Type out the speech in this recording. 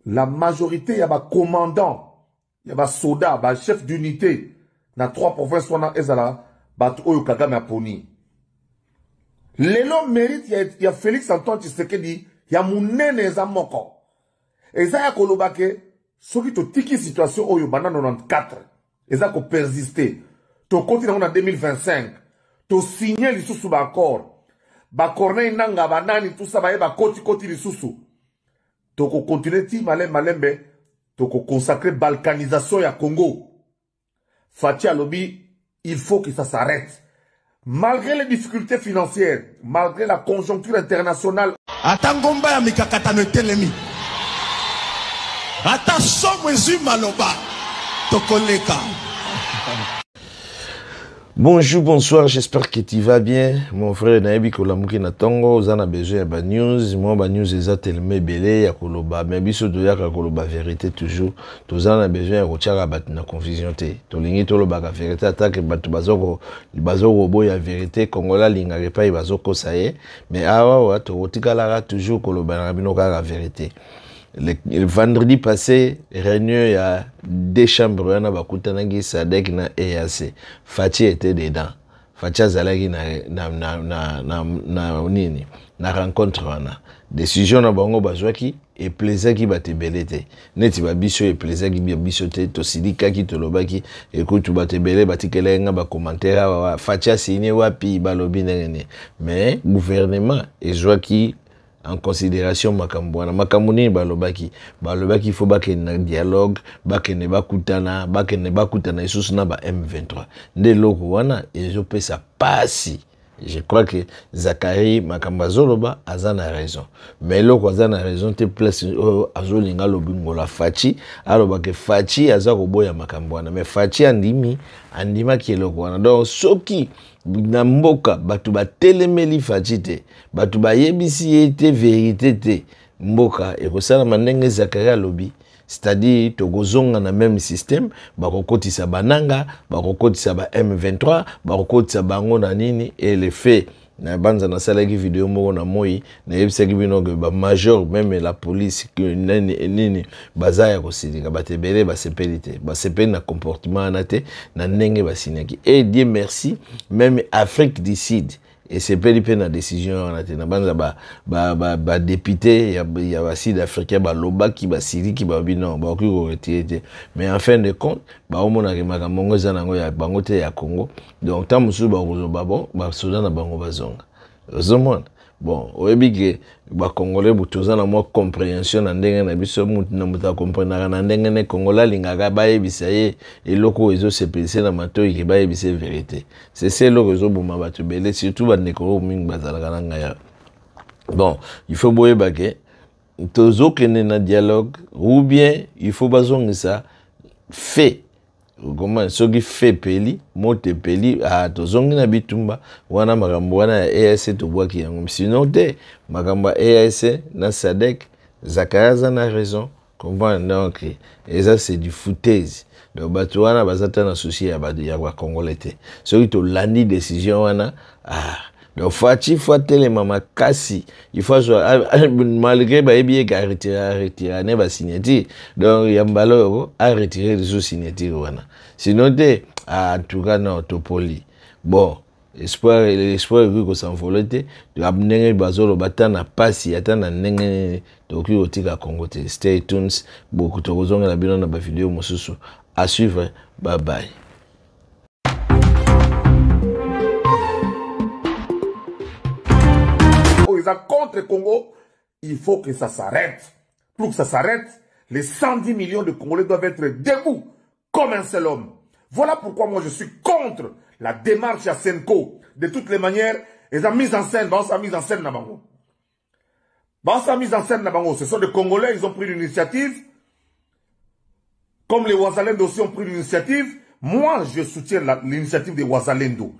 la majorité, il y a des commandants, il y a des soldats, des chefs d'unité, dans 3 provinces, ezala, oyo Kagame a poni. L'élo mérite, il y a Félix Antoine Tshisekedi, il y a Mounene Ezamoko. Et ça y a kolobake, ce qui te tiki situation oyo bana 94, et ça ko persister. To continue en 2025, to signer l'issue ba accord. Ba Corneille Nanga, ba nani, tout ça ba koti l'issue. To ko continuer ti malembe, to ko consacrer balkanisation ya Congo. Fatia Alobi, il faut que ça s'arrête. Malgré les difficultés financières, malgré la conjoncture internationale. Atangomba ya mikakata no telemi. Ata somwezi maloba. Tokoleka. Bonjour, bonsoir, j'espère que tu vas bien. Mon frère Naibi Kolamuki Natongo, vous en avez besoin de news. Moi, la news est tellement belle, il y a Koloba, mais biso doya ka Koloba vérité toujours. Tous en a besoin de retirer la confusion. Tolingi Toloba la vérité, attaque batu bazoko, bazoko boy la vérité, Congola lingare pas bazoko ça y est. Mais awa, to rotika la toujours Koloba rabinoka la vérité. Le vendredi passé, réunion il y a 2 chambres na bakutanangi Sadek na EAC. Fati était dedans. Fati azalaki na rencontre wana. Décision na bango bazwaki et plaisir ki batebelete. Neti ba biso et plaisir ki biso te to sidika ki to lobaki écoute batebele batikele nga ba commentaire wa Fati a signé wapi balobi ndenge. Mais gouvernement ezwaki en considération makambwana makamuni balobaki il faut bakena dialogue bakene bakutana isusu na ba M23 nde loko wana ezopesa pasi. Je crois que Zachary Makambazoloba azana raison. Mais loko azana raison te place azolinga lobingo la Fachi aloba ke Fachi azako boya makambwana mais Fachi andima ki loko wana donc soki na mboka batu batelemeli Fachi te batu bayebisi ete vérité te mboka ekosala mandenge Zachary alobi. C'est-à-dire, togozonga na même système, bakokotisa bananga, bakokotisa ba M23, bakokotisa bango na nini, et le fait, na banza na salaki vidéo moko na moi, na yebisaki bino que ba major, même la police, que nini, bazaya kosidika, batebele, basepelite, basepeli na comportement anate, na nenge basinaki. Et Dieu merci, même Afrique du Sud, et c'est pas la décision on a tenu ba député il y a sud africain ba loba qui ba siri qui ba bino ba ku retirer mais en fin de compte ba o mona ke makambo za nango ya bango te ya Congo donc tant musu ba kozoba bon ba soda na bango bazonga ozomona bon oyebike ba congolais butoza na mo compréhension na ndenge na biso mutu na muta comprendre na ndenge ne Congola lingaka ba yebisa ye eloko ezo sepelise na matoi ke ba yebisa vérité c'est loko ezo boma batu belé surtout ba ndeko mingi bazalaka na ngaya. Bon il faut boyeba ke tozo kene na dialogue ou bien il faut bazongisa fait. Comment ce qui fait peli mote peli a tozongi na bitumba wana makambo wana ya EAC to bwaki yango sinon te makambo EAC na Sadek Zakayaza na raison comprendre donc et ça c'est du foutaise donc batu wana bazata na souci ya ba congolais te ce qui to landi décision wana donc Fachi tele mama kasi il faut malgré ba ebiye ka retirer ne ba signature donc yambalo a retirer les signature wana sinon te en tout cas non topoli bon espoir que s'envoler te abnenge bazolo batana pasi atana ndenge toki otika Congo te stay tuned beaucoup tokozonga na bino na ba vidéo mosusu à suivre bye bye. Contre Congo, il faut que ça s'arrête. Pour que ça s'arrête, les 110 millions de Congolais doivent être debout comme un seul homme. Voilà pourquoi moi je suis contre la démarche à Senko. De toutes les manières, ils ont mis en scène, ce sont des Congolais, ils ont pris l'initiative. Comme les Ouazalendo aussi ont pris l'initiative, moi je soutiens l'initiative des Ouazalendo.